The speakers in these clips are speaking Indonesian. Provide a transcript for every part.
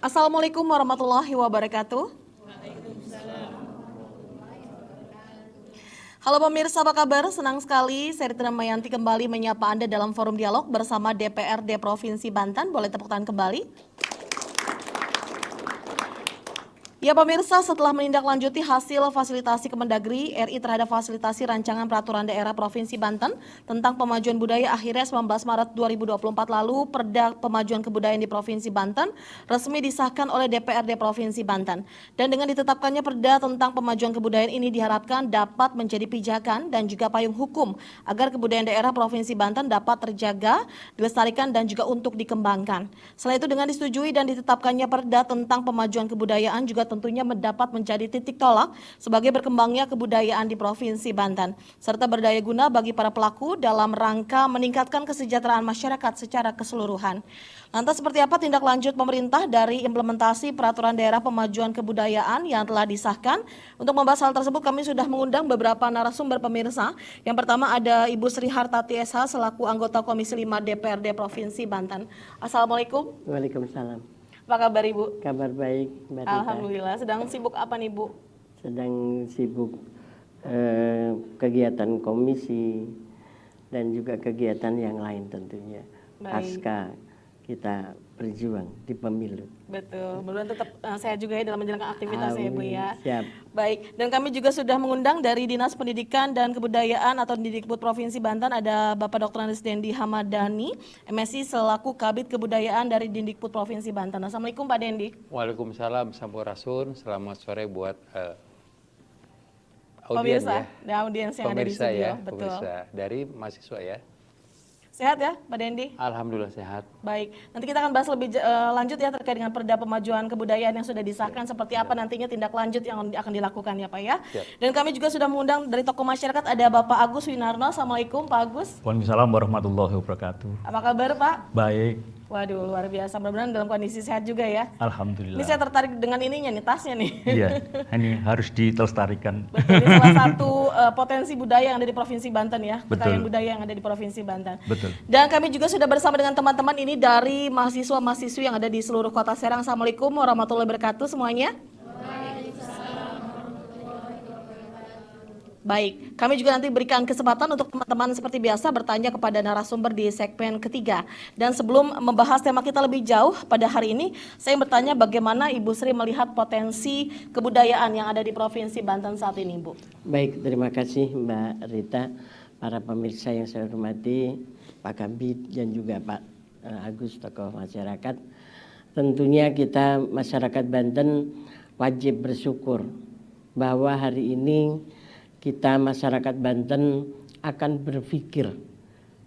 Assalamualaikum warahmatullahi wabarakatuh. Halo pemirsa, apa kabar? Senang sekali saya Rita Mayanti kembali menyapa Anda dalam forum dialog bersama DPRD Provinsi Banten. Boleh tepuk tangan kembali. Ya pemirsa, setelah menindaklanjuti hasil fasilitasi Kemendagri RI terhadap fasilitasi rancangan peraturan daerah Provinsi Banten tentang pemajuan budaya akhirnya 19 Maret 2024 lalu, Perda Pemajuan Kebudayaan di Provinsi Banten resmi disahkan oleh DPRD Provinsi Banten. Dan dengan ditetapkannya Perda tentang pemajuan kebudayaan ini diharapkan dapat menjadi pijakan dan juga payung hukum agar kebudayaan daerah Provinsi Banten dapat terjaga, dilestarikan dan juga untuk dikembangkan. Selain itu dengan disetujui dan ditetapkannya Perda tentang pemajuan kebudayaan juga tentunya dapat menjadi titik tolak sebagai berkembangnya kebudayaan di Provinsi Banten, serta berdaya guna bagi para pelaku dalam rangka meningkatkan kesejahteraan masyarakat secara keseluruhan. Lantas seperti apa tindak lanjut pemerintah dari implementasi peraturan daerah pemajuan kebudayaan yang telah disahkan? Untuk membahas hal tersebut kami sudah mengundang beberapa narasumber pemirsa. Yang pertama ada Ibu Sri Hartati SH selaku anggota Komisi 5 DPRD Provinsi Banten. Assalamualaikum. Waalaikumsalam. Apa kabar Ibu? Kabar baik, Mbak Rita. Alhamdulillah. Sedang sibuk apa nih Bu? Sedang sibuk kegiatan komisi dan juga kegiatan yang lain tentunya. Baik. Pasca kita berjuang di pemilu. Betul, mudah-mudahan tetap sehat juga ya dalam menjalankan aktivitasnya ya Bu ya. Siap. Baik, dan kami juga sudah mengundang dari Dinas Pendidikan dan Kebudayaan atau Didikbud Provinsi Banten ada Bapak Dr. Andes Dendi Hamadani, MSI selaku Kabid Kebudayaan dari Didikbud Provinsi Banten. Assalamualaikum Pak Dendi. Waalaikumsalam, Sampurasun. Selamat sore buat audiens Pemirsa, ya. dan audiens yang ada di Pemirsa studio. ya, Betul. pemirsa dari mahasiswa ya. Sehat ya Pak Dendi? Alhamdulillah sehat. Baik, nanti kita akan bahas lebih lanjut ya terkait dengan Perda Pemajuan Kebudayaan yang sudah disahkan, seperti apa nantinya tindak lanjut yang akan dilakukan ya Pak ya. Siap. Dan kami juga sudah mengundang dari tokoh masyarakat ada Bapak Agus Winarno. Assalamualaikum Pak Agus. Waalaikumsalam warahmatullahi wabarakatuh. Apa kabar Pak? Baik, Waduh luar biasa, mudah-mudahan dalam kondisi sehat juga ya. alhamdulillah. Ini saya tertarik dengan ininya nih, tasnya nih. Iya, ini harus dilestarikan. Betul, ini salah satu potensi budaya yang ada di Provinsi Banten ya, Betul. kekayaan budaya yang ada di Provinsi Banten. Betul. Dan kami juga sudah bersama dengan teman-teman ini dari mahasiswa-mahasiswi yang ada di seluruh kota Serang. Assalamualaikum warahmatullahi wabarakatuh semuanya. Baik, kami juga nanti berikan kesempatan untuk teman-teman seperti biasa bertanya kepada narasumber di segmen ketiga. Dan sebelum membahas tema kita lebih jauh pada hari ini, saya bertanya bagaimana Ibu Sri melihat potensi kebudayaan yang ada di Provinsi Banten saat ini, Bu. Baik, terima kasih Mbak Rita, para pemirsa yang saya hormati, Pak Kabid dan juga Pak Agus, tokoh masyarakat. Tentunya kita masyarakat Banten wajib bersyukur bahwa hari ini kita masyarakat Banten akan berpikir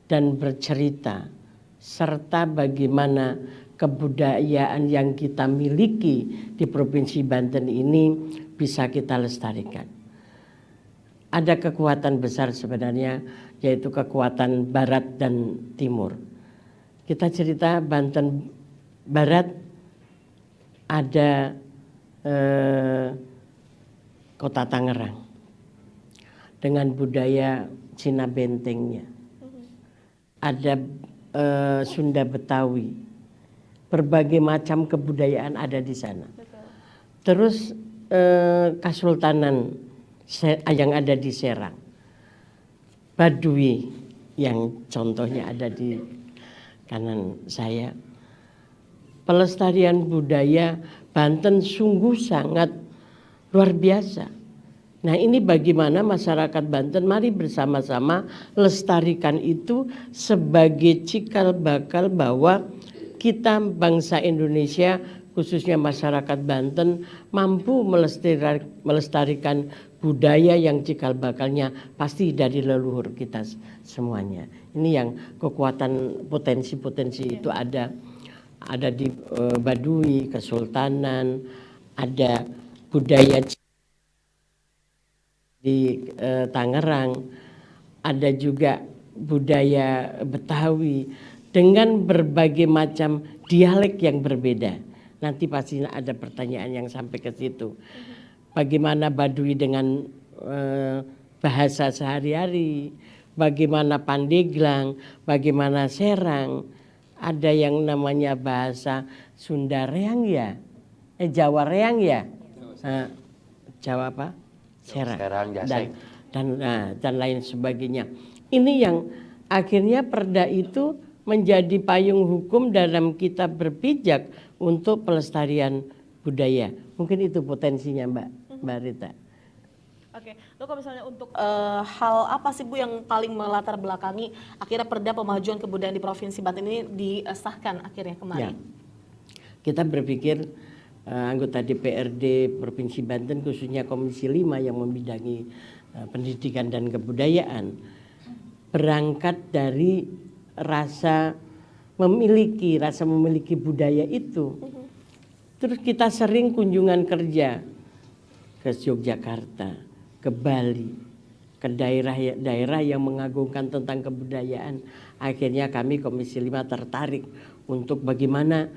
dan bercerita serta bagaimana kebudayaan yang kita miliki di Provinsi Banten ini bisa kita lestarikan. Ada kekuatan besar sebenarnya, yaitu kekuatan Barat dan Timur. Kita cerita Banten Barat ada Kota Tangerang dengan budaya Cina bentengnya. Ada Sunda Betawi. Berbagai macam kebudayaan ada di sana. Terus Kesultanan yang ada di Serang. Baduy yang contohnya ada di kanan saya. Pelestarian budaya Banten sungguh sangat luar biasa. Nah, ini bagaimana masyarakat Banten, mari bersama-sama lestarikan itu sebagai cikal bakal bahwa kita bangsa Indonesia, khususnya masyarakat Banten, mampu melestarikan budaya yang cikal bakalnya pasti dari leluhur kita semuanya. Ini yang kekuatan potensi-potensi itu ada di Baduy, Kesultanan, ada budaya di Tangerang, ada juga budaya Betawi dengan berbagai macam dialek yang berbeda. Nanti pasti ada pertanyaan yang sampai ke situ. Bagaimana Baduy dengan bahasa sehari-hari, bagaimana Pandeglang, bagaimana Serang, ada yang namanya bahasa Sunda reang ya, Jawa reang ya, Jawa apa? Serang. Serang, Jaseng. Dan lain sebagainya. Ini yang akhirnya perda itu menjadi payung hukum dalam kita berpijak untuk pelestarian budaya. Mungkin itu potensinya Mbak Rita. Oke, lalu kalau misalnya untuk hal apa sih Bu yang paling melatar belakangi akhirnya perda pemajuan kebudayaan di Provinsi Banten ini disahkan akhirnya Ya. kemarin? Kita berpikir anggota DPRD Provinsi Banten khususnya Komisi 5 yang membidangi pendidikan dan kebudayaan berangkat dari rasa memiliki budaya itu. Terus kita sering kunjungan kerja ke Yogyakarta, ke Bali, ke daerah-daerah yang mengagungkan tentang kebudayaan. Akhirnya kami Komisi 5 tertarik untuk bagaimana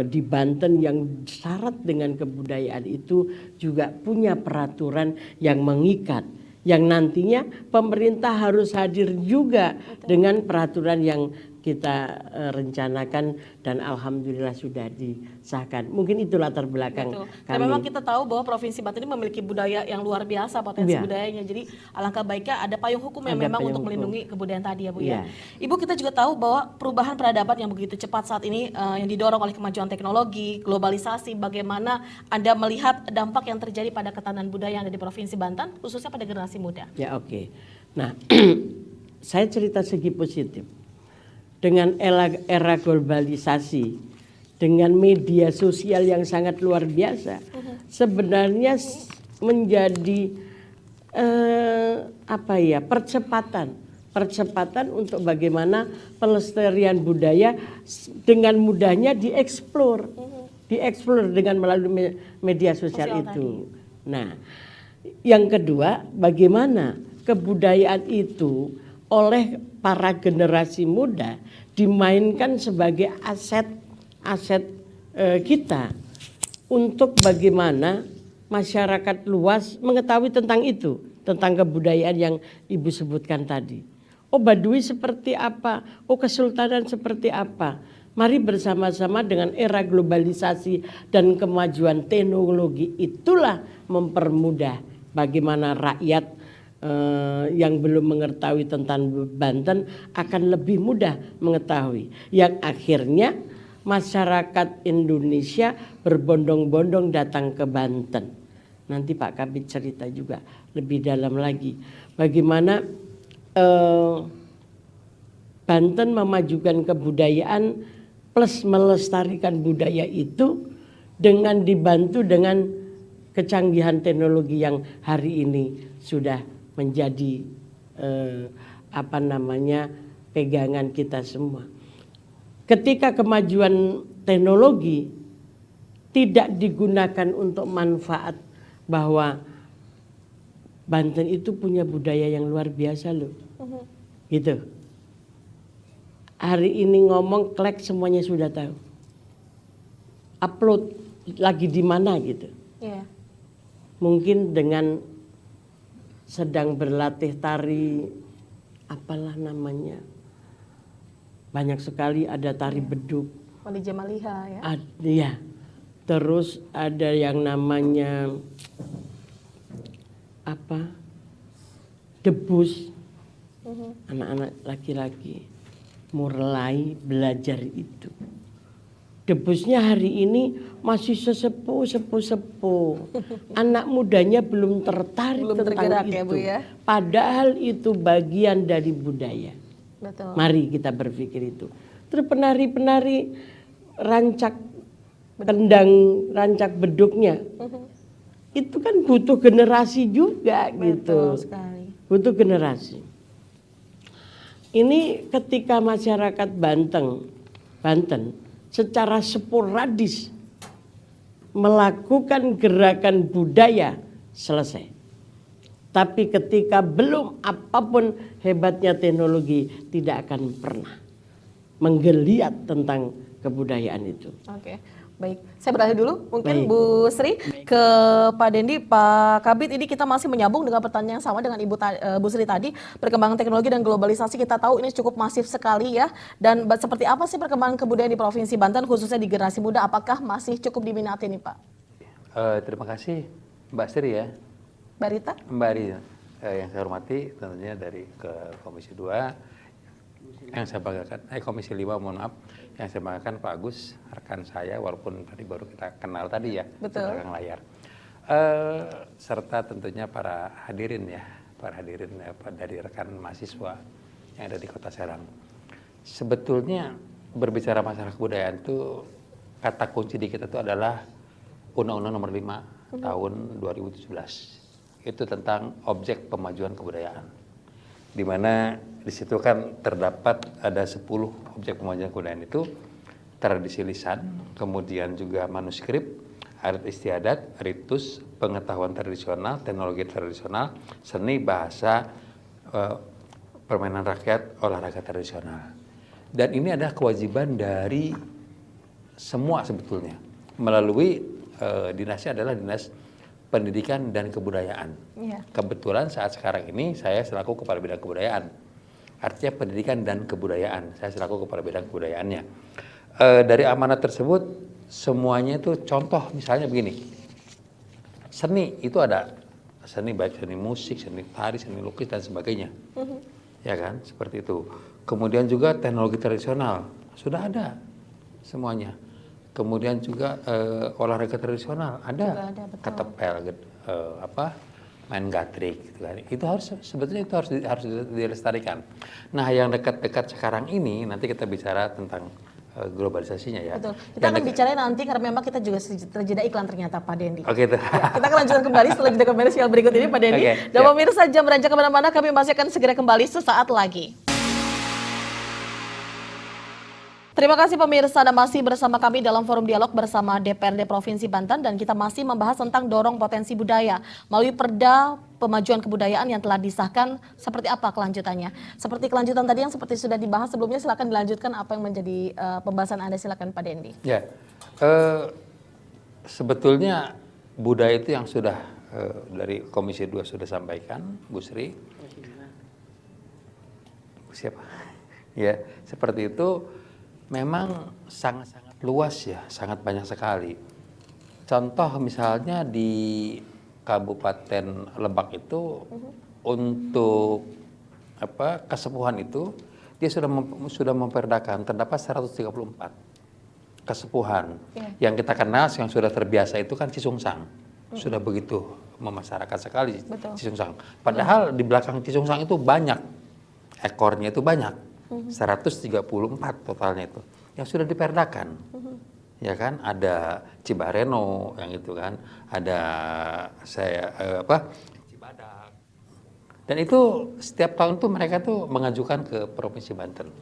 di Banten yang syarat dengan kebudayaan itu juga punya peraturan yang mengikat, yang nantinya pemerintah harus hadir juga dengan peraturan yang kita rencanakan dan alhamdulillah sudah disahkan. Mungkin itu latar belakang Betul. kami. Dan memang kita tahu bahwa Provinsi Banten ini memiliki budaya yang luar biasa, potensi Iya. budayanya. Jadi alangkah baiknya ada payung hukum yang Ada memang payung untuk hukum. melindungi kebudayaan tadi ya Bu Iya. ya. Ibu, kita juga tahu bahwa perubahan peradaban yang begitu cepat saat ini yang didorong oleh kemajuan teknologi, globalisasi, bagaimana Anda melihat dampak yang terjadi pada ketahanan budaya yang ada di Provinsi Banten, khususnya pada generasi muda? Ya oke. Nah, saya cerita segi positif. Dengan era globalisasi, dengan media sosial yang sangat luar biasa, sebenarnya menjadi percepatan untuk bagaimana pelestarian budaya dengan mudahnya dieksplor dengan melalui media sosial itu. Nah, yang kedua, bagaimana kebudayaan itu oleh para generasi muda dimainkan sebagai aset kita untuk bagaimana masyarakat luas mengetahui tentang itu, tentang kebudayaan yang Ibu sebutkan tadi. Oh, Baduy seperti apa? Oh, kesultanan seperti apa? Mari bersama-sama dengan era globalisasi dan kemajuan teknologi itulah mempermudah bagaimana rakyat yang belum mengetahui tentang Banten akan lebih mudah mengetahui. Yang akhirnya masyarakat Indonesia berbondong-bondong datang ke Banten. Nanti Pak Kabid cerita juga lebih dalam lagi bagaimana Banten memajukan kebudayaan plus melestarikan budaya itu dengan dibantu dengan kecanggihan teknologi yang hari ini sudah menjadi pegangan kita semua. Ketika kemajuan teknologi tidak digunakan untuk manfaat, bahwa Banten itu punya budaya yang luar biasa loh, gitu. Hari ini ngomong klek semuanya sudah tahu. Upload lagi di mana gitu. Iya. Mungkin dengan sedang berlatih tari, apalah namanya, banyak sekali ada tari beduk. Wali Jamaliha ya. Iya. Terus ada yang namanya debus. Anak-anak laki-laki mulai belajar itu. Debusnya hari ini masih sesepuh. Anak mudanya belum tertarik Belum tentang tergerak itu. ya, Bu ya. Padahal itu bagian dari budaya. Betul. Mari kita berpikir itu. Terus penari-penari rancak kendang, rancak beduknya. Itu kan butuh generasi juga gitu. Betul sekali. Butuh generasi. Ini ketika masyarakat Banten secara sporadis melakukan gerakan budaya selesai. Tapi ketika belum apapun hebatnya teknologi tidak akan pernah menggeliat tentang kebudayaan itu. Oke. Baik, saya beralih dulu mungkin Baik. Bu Sri ke Pak Dendi, Pak Kabit. Ini kita masih menyambung dengan pertanyaan yang sama dengan Bu Sri tadi. Perkembangan teknologi dan globalisasi kita tahu ini cukup masif sekali ya. Dan seperti apa sih perkembangan kebudayaan di Provinsi Banten khususnya di generasi muda? Apakah masih cukup diminati nih Pak? Terima kasih Mbak Sri ya. Mbak Rita? Mbak Ari, yang saya hormati tentunya dari ke Komisi 2 yang saya banggakan, Komisi 5 mohon maaf, yang saya banggakan Pak Agus, rekan saya walaupun tadi baru kita kenal tadi ya, di Betul. belakang layar. Serta tentunya para hadirin ya, dari rekan mahasiswa yang ada di Kota Serang. Sebetulnya berbicara masalah kebudayaan itu kata kunci di kita itu adalah Undang-Undang Nomor 5 tahun 2017. Itu tentang objek pemajuan kebudayaan. Di mana di situ kan terdapat ada 10 objek pemajuan kebudayaan itu, tradisi lisan, kemudian juga manuskrip, adat istiadat, ritus, pengetahuan tradisional, teknologi tradisional, seni, bahasa, permainan rakyat, olahraga tradisional. Dan ini adalah kewajiban dari semua sebetulnya. Melalui dinasnya adalah Dinas Pendidikan dan Kebudayaan. Iya. Kebetulan saat sekarang ini saya selaku Kepala Bidang Kebudayaan. Artinya pendidikan dan kebudayaan. Saya selaku Kepala Bidang Kebudayaannya. Dari amanat tersebut semuanya itu contoh misalnya begini. Seni itu ada. Seni baik seni musik, seni tari, seni lukis dan sebagainya. Ya kan? Seperti itu. Kemudian juga teknologi tradisional sudah ada semuanya. Kemudian juga olahraga tradisional ada, ketepel, main gatrik, gitu kan. Itu sebetulnya itu harus dilestarikan. Nah, yang dekat-dekat sekarang ini nanti kita bicara tentang globalisasinya ya. Betul. Kita akan bicara nanti karena memang kita juga terjeda iklan ternyata Pak Dendi. Oke, itu. Ya, kita akan lanjutkan kembali setelah jeda komersial berikut ini Pak Dendi. Oke, Dan siap. pemirsa jangan beranjak kemana-mana, kami masih akan segera kembali sesaat lagi. Terima kasih pemirsa, Anda masih bersama kami dalam forum dialog bersama DPRD Provinsi Banten dan kita masih membahas tentang dorong potensi budaya melalui Perda Pemajuan Kebudayaan yang telah disahkan. Seperti apa kelanjutannya? Seperti kelanjutan tadi yang seperti sudah dibahas sebelumnya, silakan dilanjutkan apa yang menjadi pembahasan Anda, silakan Pak Dendi. Ya, sebetulnya budaya itu yang sudah dari Komisi 2 sudah sampaikan, Bu Sri. Siapa? Ya, seperti itu. Memang sangat-sangat luas ya, sangat banyak sekali. Contoh misalnya di Kabupaten Lebak itu untuk kesepuhan itu dia sudah memperdakan terdapat 134 kesepuhan. Yang kita kenal yang sudah terbiasa itu kan Cisungsang. Sudah begitu memasyarakat sekali. Betul. Cisungsang. Padahal di belakang Cisungsang itu banyak, ekornya itu banyak. 134 totalnya itu yang sudah diperdakan. Ya kan, ada Cibareno yang itu kan, ada Cibadak. Dan itu setiap tahun tuh mereka tuh mengajukan ke Provinsi Banten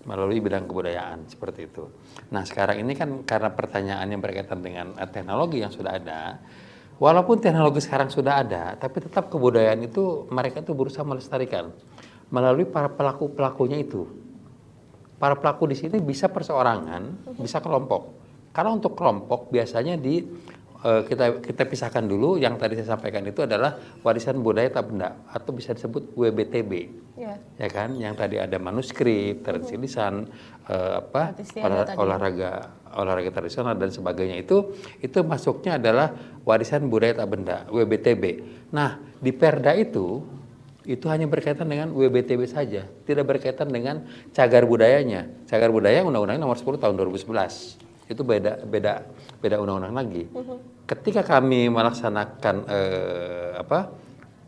melalui bidang kebudayaan seperti itu. Nah, sekarang ini kan karena pertanyaan yang berkaitan dengan teknologi yang sudah ada, walaupun teknologi sekarang sudah ada, tapi tetap kebudayaan itu mereka tuh berusaha melestarikan melalui para pelaku-pelakunya itu. Para pelaku di sini bisa perseorangan, bisa kelompok. Karena untuk kelompok biasanya kita pisahkan dulu. Yang tadi saya sampaikan itu adalah warisan budaya tak benda atau bisa disebut WBTB. Ya kan, yang tadi ada manuskrip, tradisi lisan, olahraga tradisional dan sebagainya itu masuknya adalah warisan budaya tak benda WBTB. Nah, di Perda itu hanya berkaitan dengan WBTB saja, tidak berkaitan dengan cagar budayanya. Cagar budaya Undang-Undang Nomor 10 tahun 2011. Itu beda undang-undang lagi. Ketika kami melaksanakan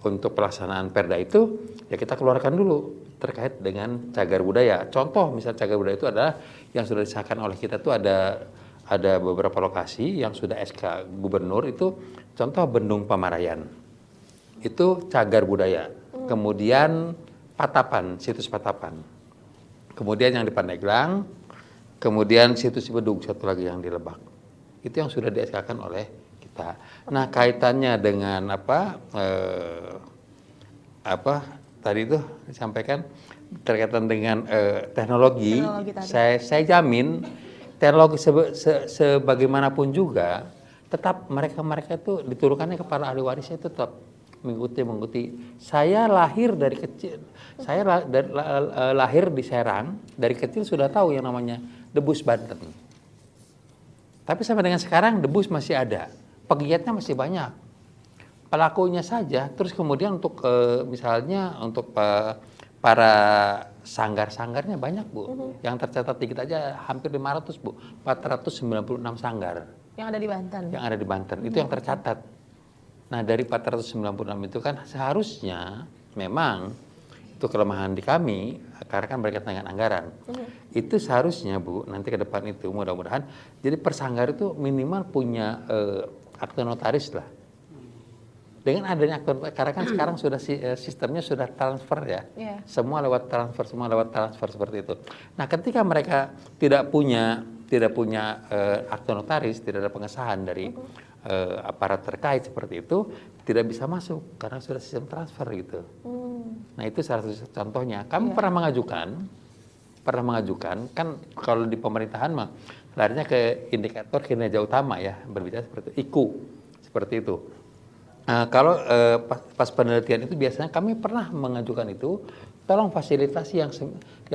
untuk pelaksanaan Perda itu, ya kita keluarkan dulu terkait dengan cagar budaya. Contoh misal cagar budaya itu adalah yang sudah disahkan oleh kita itu ada beberapa lokasi yang sudah SK Gubernur itu, contoh Bendung Pamarayan. Itu cagar budaya. Kemudian Patapan, situs Patapan. Kemudian yang di Pandeglang, kemudian situs Cibedug, satu lagi yang di Lebak. Itu yang sudah di-SK-kan oleh kita. Nah, kaitannya dengan tadi itu disampaikan berkaitan dengan teknologi, saya jamin teknologi sebagaimanapun juga tetap mereka itu diturunkannya kepada ahli warisnya itu tetap mengikuti. Saya lahir dari kecil, lahir di Serang, dari kecil sudah tahu yang namanya debus Banten. Tapi sampai dengan sekarang debus masih ada, pegiatnya masih banyak, pelakunya saja. Terus kemudian untuk misalnya untuk para sanggar-sanggarnya banyak, Bu. Yang tercatat di kita aja hampir 500, Bu. 496 sanggar. Yang ada di Banten. Yang ada di Banten, itu yang tercatat. Nah, dari 496 itu kan seharusnya memang itu kelemahan di kami, karena kan berkaitan dengan anggaran. Itu seharusnya, Bu, nanti ke depan itu mudah-mudahan, jadi persanggar itu minimal punya akte notaris lah. Dengan adanya akte, karena kan sekarang sudah sistemnya sudah transfer ya, semua lewat transfer seperti itu. Nah, ketika mereka tidak punya akte notaris, tidak ada pengesahan dari aparat terkait seperti itu, tidak bisa masuk karena sudah sistem transfer gitu. Nah, itu salah satu contohnya. Kami pernah mengajukan kan kalau di pemerintahan mah larinya ke indikator kinerja utama ya, berbicara seperti itu, IKU seperti itu. Kalau pas penelitian itu biasanya kami pernah mengajukan itu, tolong fasilitasi yang 496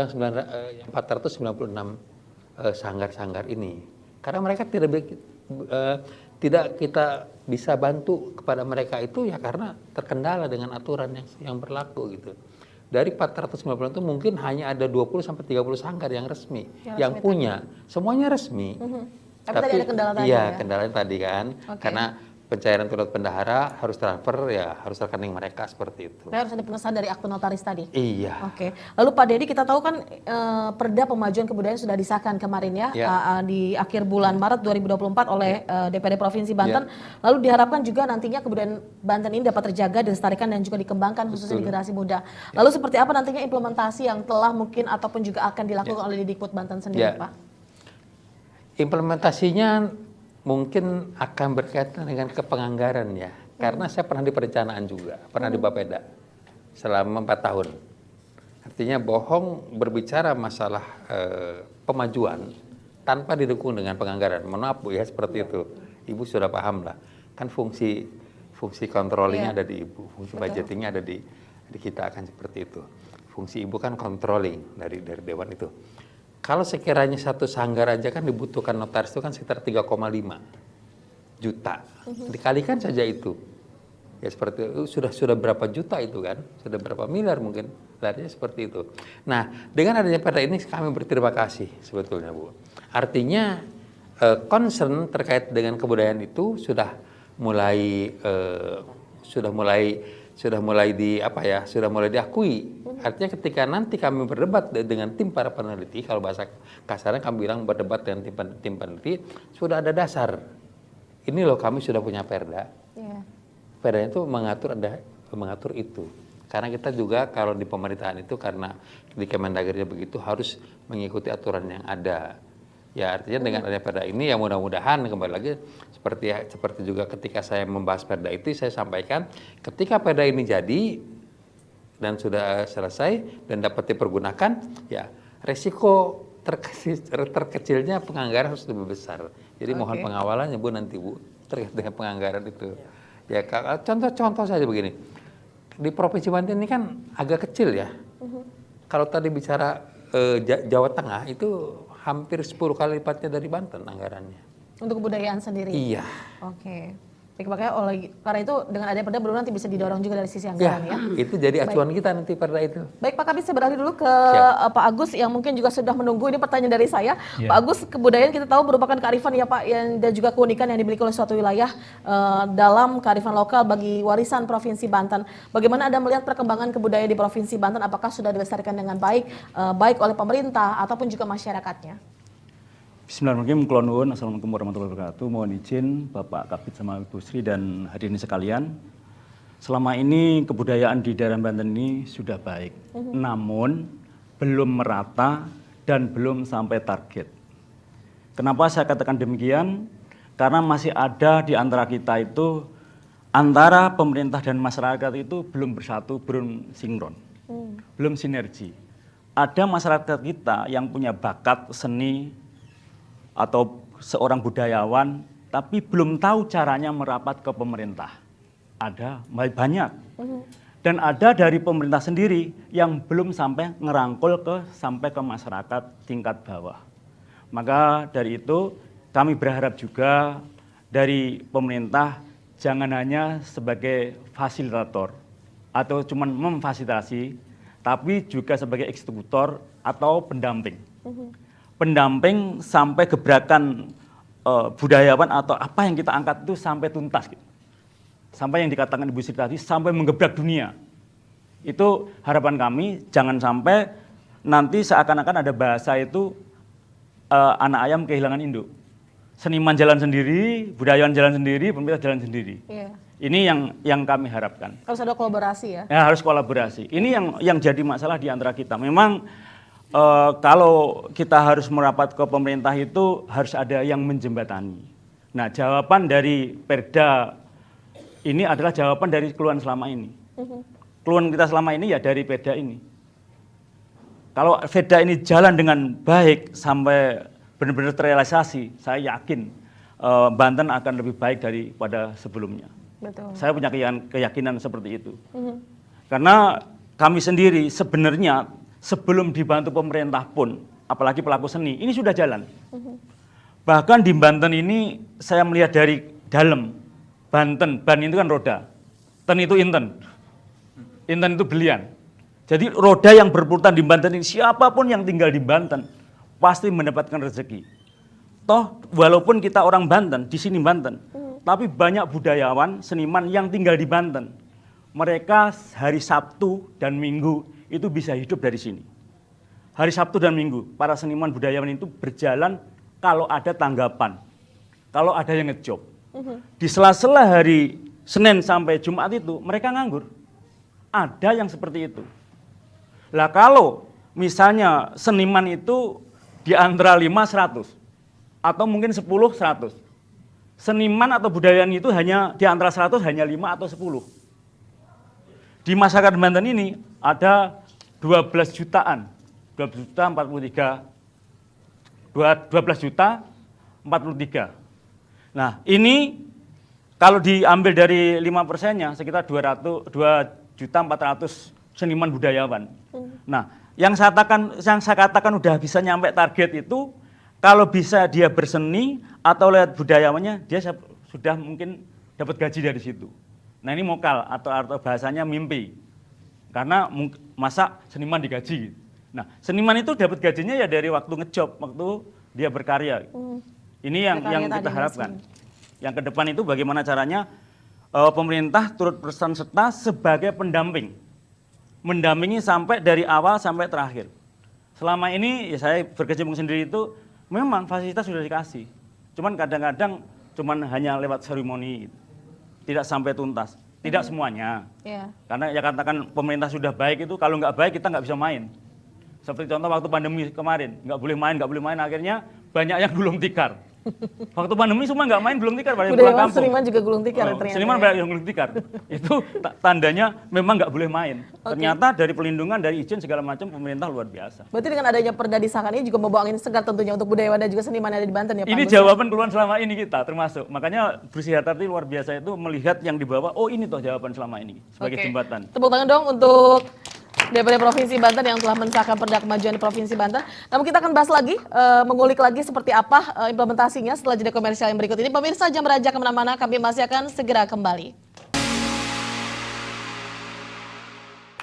sanggar-sanggar ini, karena mereka tidak kita bisa bantu kepada mereka itu ya karena terkendala dengan aturan yang berlaku gitu. Dari 490 itu mungkin hanya ada 20 sampai 30 sanggar yang resmi, yang punya, semuanya resmi. Tapi tadi ada kendala tadi iya, ya? kendalanya tadi kan, karena pencairan turut bendahara harus transfer ya, harus rekening mereka seperti itu. Harus ada pengesahan dari akte notaris tadi. Iya. Oke. Lalu Pak Dedi, kita tahu kan Perda Pemajuan Kebudayaan sudah disahkan kemarin ya, di akhir bulan Maret 2024 oleh DPD Provinsi Banten. Lalu diharapkan juga nantinya kebudayaan Banten ini dapat terjaga, dilestarikan dan juga dikembangkan khususnya di generasi muda. Lalu seperti apa nantinya implementasi yang telah mungkin ataupun juga akan dilakukan oleh Didikbud Banten sendiri, Pak? Implementasinya mungkin akan berkaitan dengan kepenganggaran ya, karena saya pernah di perencanaan juga, pernah di Bapeda selama 4 tahun. Artinya bohong berbicara masalah pemajuan tanpa didukung dengan penganggaran. Mohon maaf, Bu, ya seperti itu. Ibu sudah paham lah, kan fungsi controllingnya ada di Ibu, fungsi budgetingnya ada di kita, akan seperti itu. Fungsi Ibu kan controlling dari Dewan itu. Kalau sekiranya satu sanggar aja kan dibutuhkan notaris itu kan sekitar 3,5 juta. Dikalikan saja itu. Ya seperti itu, sudah berapa juta itu kan? Sudah berapa miliar mungkin. Larinya seperti itu. Nah, dengan adanya perda ini kami berterima kasih sebetulnya, Bu. Artinya concern terkait dengan kebudayaan itu sudah mulai diakui. Artinya ketika nanti kami berdebat dengan tim para peneliti, kalau bahasa kasarnya kami bilang berdebat dengan tim peneliti, sudah ada dasar. Ini loh kami sudah punya perda. Perda itu mengatur itu. Karena kita juga kalau di pemerintahan itu karena di Kemendagrinya begitu harus mengikuti aturan yang ada. Ya artinya dengan adanya perda ini ya mudah-mudahan kembali lagi seperti juga ketika saya membahas perda itu saya sampaikan ketika perda ini jadi dan sudah selesai dan dapat dipergunakan ya resiko terkecilnya penganggaran harus lebih besar. Jadi mohon pengawalannya, Bu, nanti, Bu, terkait dengan penganggaran itu. Ya contoh saja begini. Di Provinsi Banten ini kan agak kecil ya. Kalau tadi bicara Jawa Tengah itu hampir 10 kali lipatnya dari Banten anggarannya. Untuk kebudayaan sendiri? Iya. Oke. Makanya karena itu dengan adanya perda baru nanti bisa didorong juga dari sisi anggaran ya. Itu jadi acuan kita nanti perda itu. Baik Pak Kabid, saya beralih dulu ke Pak Agus yang mungkin juga sudah menunggu ini pertanyaan dari saya. Pak Agus, kebudayaan kita tahu merupakan kearifan ya Pak dan juga keunikan yang dimiliki oleh suatu wilayah dalam kearifan lokal bagi warisan Provinsi Banten. Bagaimana Anda melihat perkembangan kebudayaan di Provinsi Banten? Apakah sudah dilestarikan dengan baik oleh pemerintah ataupun juga masyarakatnya? Bismillahirrahmanirrahim. Kula nuwun. Assalamualaikum warahmatullahi wabarakatuh. Mohon izin Bapak Kabid sama Ibu Sri dan hadirin sekalian. Selama ini kebudayaan di daerah Banten ini sudah baik, namun belum merata dan belum sampai target. Kenapa saya katakan demikian? Karena masih ada di antara kita itu, antara pemerintah dan masyarakat itu belum bersatu, belum sinkron, belum sinergi. Ada masyarakat kita yang punya bakat seni, atau seorang budayawan tapi belum tahu caranya merapat ke pemerintah. Ada banyak. Dan ada dari pemerintah sendiri yang belum sampai ngerangkul sampai ke masyarakat tingkat bawah. Maka dari itu kami berharap juga dari pemerintah jangan hanya sebagai fasilitator atau cuma memfasilitasi, tapi juga sebagai eksekutor atau pendamping. Pendamping sampai gebrakan budayawan atau apa yang kita angkat itu sampai tuntas. Gitu. Sampai yang dikatakan Ibu Sri tadi, sampai menggebrak dunia. Itu harapan kami, jangan sampai nanti seakan-akan ada bahasa itu anak ayam kehilangan induk. Seniman jalan sendiri, budayawan jalan sendiri, pemerintah jalan sendiri. Yeah. Ini yang kami harapkan. Harus ada kolaborasi ya? Ya, harus kolaborasi. Ini yang jadi masalah di antara kita. Memang kalau kita harus merapat ke pemerintah itu harus ada yang menjembatani. Nah, jawaban dari Perda ini adalah jawaban dari keluhan selama ini. Keluhan kita selama ini ya dari Perda ini. Kalau Perda ini jalan dengan baik sampai benar-benar terrealisasi, saya yakin Banten akan lebih baik daripada sebelumnya. Betul. Saya punya keyakinan seperti itu. Karena kami sendiri sebenarnya sebelum dibantu pemerintah pun, apalagi pelaku seni, ini sudah jalan. Bahkan di Banten ini saya melihat dari dalam, Banten, ban itu kan roda, ten itu inten itu belian. Jadi roda yang berputar di Banten ini, siapapun yang tinggal di Banten, pasti mendapatkan rezeki. Toh walaupun kita orang Banten, di sini Banten, tapi banyak budayawan, seniman yang tinggal di Banten. Mereka hari Sabtu dan Minggu itu bisa hidup dari sini. Hari Sabtu dan Minggu, para seniman budayawan itu berjalan kalau ada tanggapan, kalau ada yang ngejob. Di sela-sela hari Senin sampai Jumat itu, mereka nganggur. Ada yang seperti itu. Lah kalau misalnya seniman itu di antara 5-100 atau mungkin 10-100. Seniman atau budayawan itu hanya di antara 100 hanya 5 atau 10. Di masyarakat Banten ini ada 12 jutaan. 12 juta 43. 12 juta 43. Nah, ini kalau diambil dari 5%-nya sekitar 2.400.000 seniman budayawan. Nah, yang saya katakan udah bisa nyampe target itu kalau bisa dia berseni atau lihat budayawannya dia sudah mungkin dapat gaji dari situ. Nah, ini mokal atau bahasanya mimpi. Karena masa seniman digaji. Nah, seniman itu dapat gajinya ya dari waktu ngejob, waktu dia berkarya. Ini yang kita harapkan. Yang ke depan itu bagaimana caranya pemerintah turut berperan serta sebagai pendamping. Mendampingi sampai dari awal sampai terakhir. Selama ini ya saya berkecimpung sendiri itu memang fasilitas sudah dikasih. Cuman kadang-kadang cuman hanya lewat seremoni, tidak sampai tuntas. Tidak semuanya. Karena ya katakan pemerintah sudah baik itu kalau nggak baik kita nggak bisa main. Seperti contoh waktu pandemi kemarin, nggak boleh main, akhirnya banyak yang gulung tikar. Waktu pandemi semua nggak main, gulung tikar, banyak pulang kampung. Seniman juga gulung tikar ternyata. Seniman banyak yang gulung tikar. Itu tandanya memang nggak boleh main. Ternyata dari pelindungan, dari izin segala macam pemerintah luar biasa. Berarti dengan adanya Perda disahkan ini juga membawa angin segar tentunya untuk budayawan dan juga seniman yang ada di Banten ya Pak. Ini jawaban keluhan selama ini kita termasuk. Makanya Bu Sri Hartarti luar biasa itu melihat yang dibawa, oh ini toh jawaban selama ini sebagai jembatan. Tepuk tangan dong untuk DPD Provinsi Banten yang telah mensahkan Perda Kemajuan di Provinsi Banten. Namun kita akan bahas lagi, mengulik lagi seperti apa implementasinya setelah jeda komersial yang berikut ini. Pemirsa jangan beranjak kemana-mana, kami masih akan segera kembali.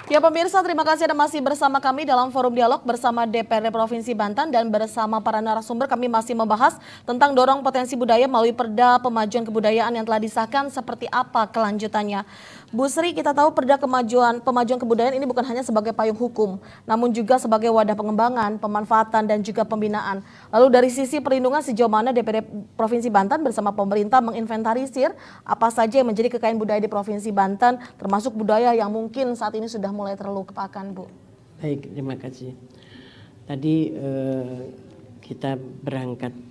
Ya pemirsa, terima kasih Anda masih bersama kami dalam forum dialog bersama DPRD Provinsi Banten dan bersama para narasumber kami masih membahas tentang dorong potensi budaya melalui Perda Pemajuan Kebudayaan yang telah disahkan seperti apa kelanjutannya. Bu Sri, kita tahu Perda Pemajuan Kebudayaan ini bukan hanya sebagai payung hukum, namun juga sebagai wadah pengembangan, pemanfaatan dan juga pembinaan. Lalu dari sisi perlindungan sejauh mana DPRD Provinsi Banten bersama pemerintah menginventarisir apa saja yang menjadi kekayaan budaya di Provinsi Banten, termasuk budaya yang mungkin saat ini sudah mulai terlupakan, Bu. Baik, terima kasih. Tadi kita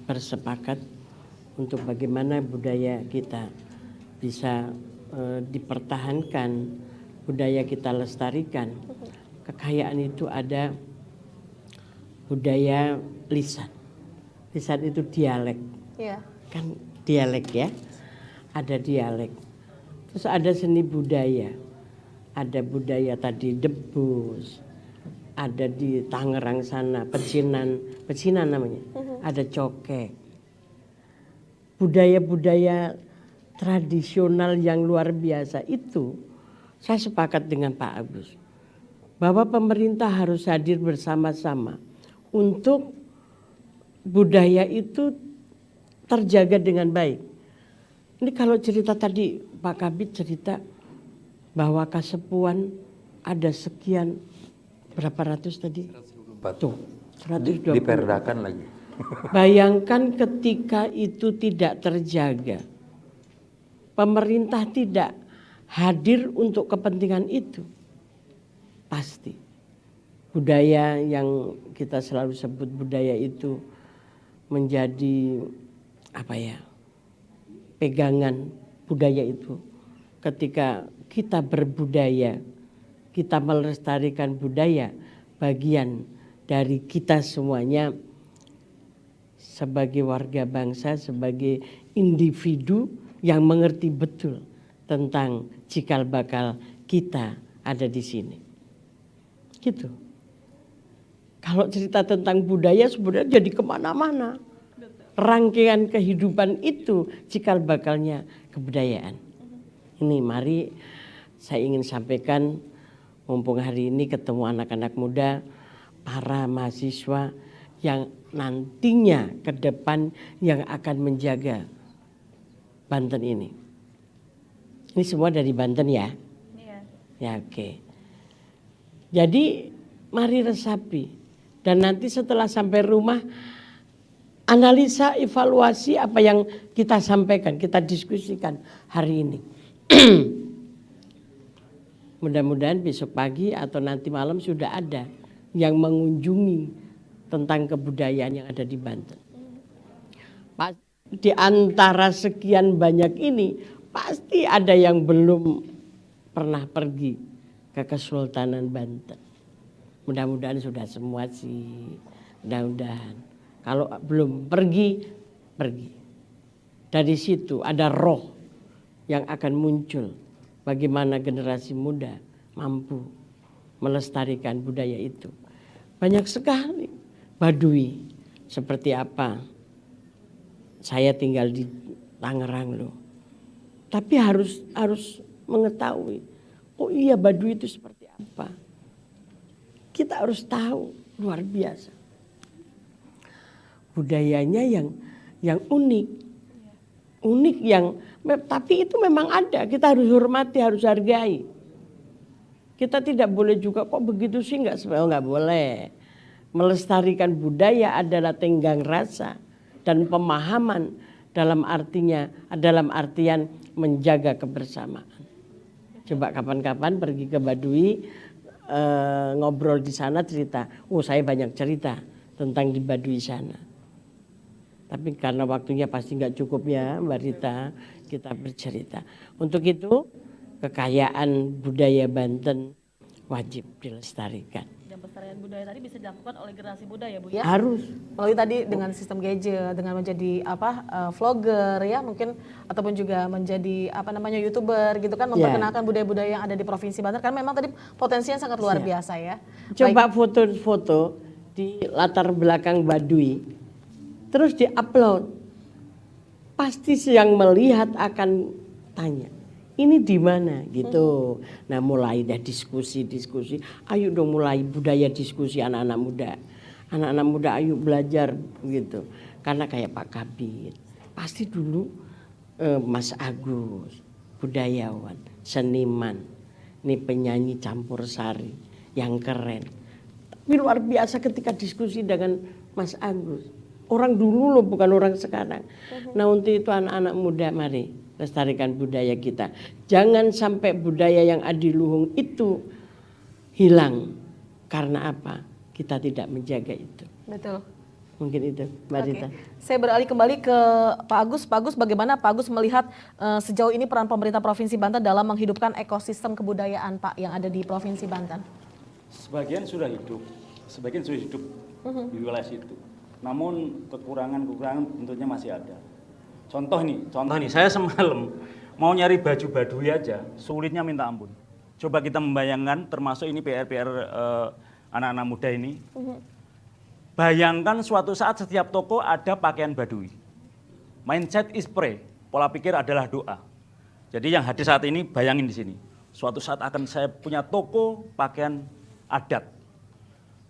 bersepakat untuk bagaimana budaya kita bisa dipertahankan, budaya kita lestarikan. Kekayaan itu ada budaya lisan, Di saat itu dialek. Iya. Kan dialek ya. Ada dialek. Terus ada seni budaya. Ada budaya tadi debus. Ada di Tangerang sana pecinan namanya. Ada cokek. Budaya-budaya tradisional yang luar biasa itu saya sepakat dengan Pak Agus. Bahwa pemerintah harus hadir bersama-sama untuk budaya itu terjaga dengan baik. Ini kalau cerita tadi Pak Kabit cerita bahwa Kasepuan ada sekian berapa ratus tadi? Tuh, 120. Diperdakan lagi. Bayangkan ketika itu tidak terjaga. Pemerintah tidak hadir untuk kepentingan itu. Pasti. Budaya yang kita selalu sebut budaya itu menjadi apa ya? Pegangan budaya itu. Ketika kita berbudaya, kita melestarikan budaya, bagian dari kita semuanya sebagai warga bangsa, sebagai individu yang mengerti betul tentang cikal bakal kita ada di sini. Gitu. Kalau cerita tentang budaya sebenarnya jadi kemana-mana. Rangkaian kehidupan itu cikal bakalnya kebudayaan. Ini mari saya ingin sampaikan mumpung hari ini ketemu anak-anak muda, para mahasiswa yang nantinya ke depan yang akan menjaga Banten ini. Ini semua dari Banten ya? Iya. Ya oke. Jadi mari resapi. Dan nanti setelah sampai rumah analisa, evaluasi apa yang kita sampaikan, kita diskusikan hari ini. Mudah-mudahan besok pagi atau nanti malam sudah ada yang mengunjungi tentang kebudayaan yang ada di Banten. Di antara sekian banyak ini pasti ada yang belum pernah pergi ke Kesultanan Banten. Mudah-mudahan sudah semua sih. Mudah-mudahan. Kalau belum pergi, pergi. Dari situ ada roh yang akan muncul. Bagaimana generasi muda mampu melestarikan budaya itu. Banyak sekali. Baduy seperti apa? Saya tinggal di Tangerang loh. Tapi harus mengetahui. Oh iya Baduy itu seperti apa? Kita harus tahu, luar biasa. Budayanya yang unik. Unik tapi itu memang ada. Kita harus hormati, harus hargai. Kita tidak boleh juga kok begitu sih nggak boleh. Melestarikan budaya adalah tenggang rasa dan pemahaman dalam artian menjaga kebersamaan. Coba kapan-kapan pergi ke Baduy ngobrol di sana cerita. Oh saya banyak cerita tentang di Baduy sana. Tapi karena waktunya pasti nggak cukup ya Mbak Rita, kita bercerita. Untuk itu kekayaan budaya Banten wajib dilestarikan. Dan pelestarian budaya tadi bisa dilakukan oleh generasi muda ya Bu ya? Harus. Melalui tadi dengan sistem gadget, dengan menjadi vlogger ya mungkin ataupun juga menjadi YouTuber gitu kan, memperkenalkan budaya-budaya yang ada di Provinsi Banten kan memang tadi potensinya sangat luar biasa ya. Coba foto-foto di latar belakang Baduy, terus di-upload. Pasti yang melihat akan tanya, ini di mana gitu. Nah mulai dah diskusi. Ayo dong mulai budaya diskusi anak-anak muda. Anak-anak muda ayo belajar gitu. Karena kayak Pak Kabit. Pasti dulu Mas Agus, budayawan, seniman. Ini penyanyi campur sari yang keren. Tapi luar biasa ketika diskusi dengan Mas Agus. Orang dulu loh bukan orang sekarang. Nah untuk itu anak-anak muda mari lestarikan budaya kita. Jangan sampai budaya yang adiluhung itu hilang. Karena apa? Kita tidak menjaga itu. Betul. Mungkin itu Mbak Rita. Saya beralih kembali ke Pak Agus. Pak Agus, bagaimana Pak Agus melihat sejauh ini peran pemerintah Provinsi Banten dalam menghidupkan ekosistem kebudayaan Pak yang ada di Provinsi Banten? Sebagian sudah hidup di wilayah situ. Namun kekurangan-kekurangan tentunya masih ada. Contoh nih, saya semalam mau nyari baju Baduy aja, sulitnya minta ampun. Coba kita membayangkan, termasuk ini PR-PR anak-anak muda ini. Bayangkan suatu saat setiap toko ada pakaian Baduy. Mindset is pray, pola pikir adalah doa. Jadi yang hadir saat ini bayangin di sini. Suatu saat akan saya punya toko pakaian adat.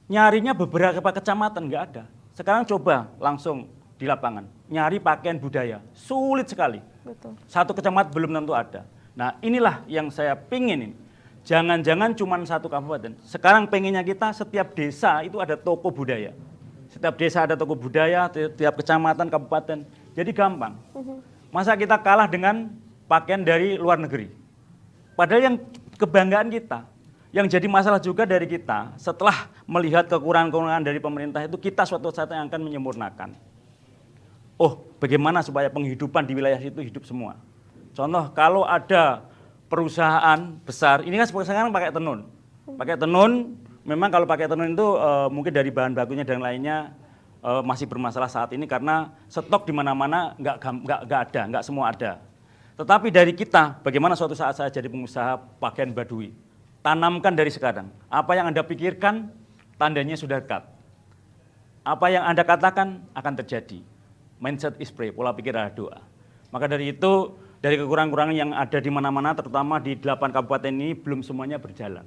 Nyarinya beberapa kecamatan nggak ada. Sekarang coba langsung di lapangan, nyari pakaian budaya, sulit sekali. Betul. Satu kecamatan belum tentu ada. Nah inilah yang saya pingin ini. Jangan-jangan cuma satu kabupaten. Sekarang pengennya kita setiap desa itu ada toko budaya. Setiap desa ada toko budaya, setiap kecamatan, kabupaten. Jadi gampang. Masa kita kalah dengan pakaian dari luar negeri? Padahal yang kebanggaan kita, yang jadi masalah juga dari kita, setelah melihat kekurangan-kekurangan dari pemerintah itu, kita suatu saat yang akan menyempurnakan. Oh, bagaimana supaya penghidupan di wilayah itu hidup semua? Contoh, kalau ada perusahaan besar, ini kan sekarang pakai tenun. Pakai tenun, memang kalau pakai tenun itu mungkin dari bahan bakunya dan lainnya masih bermasalah saat ini karena stok di mana-mana nggak ada, nggak semua ada. Tetapi dari kita, bagaimana suatu saat saya jadi pengusaha pakaian Baduy? Tanamkan dari sekarang. Apa yang Anda pikirkan, tandanya sudah dekat. Apa yang Anda katakan akan terjadi. Mindset is pray, pola pikir adalah doa. Maka dari itu, dari kekurangan-kekurangan yang ada di mana-mana, terutama di 8 kabupaten ini, belum semuanya berjalan.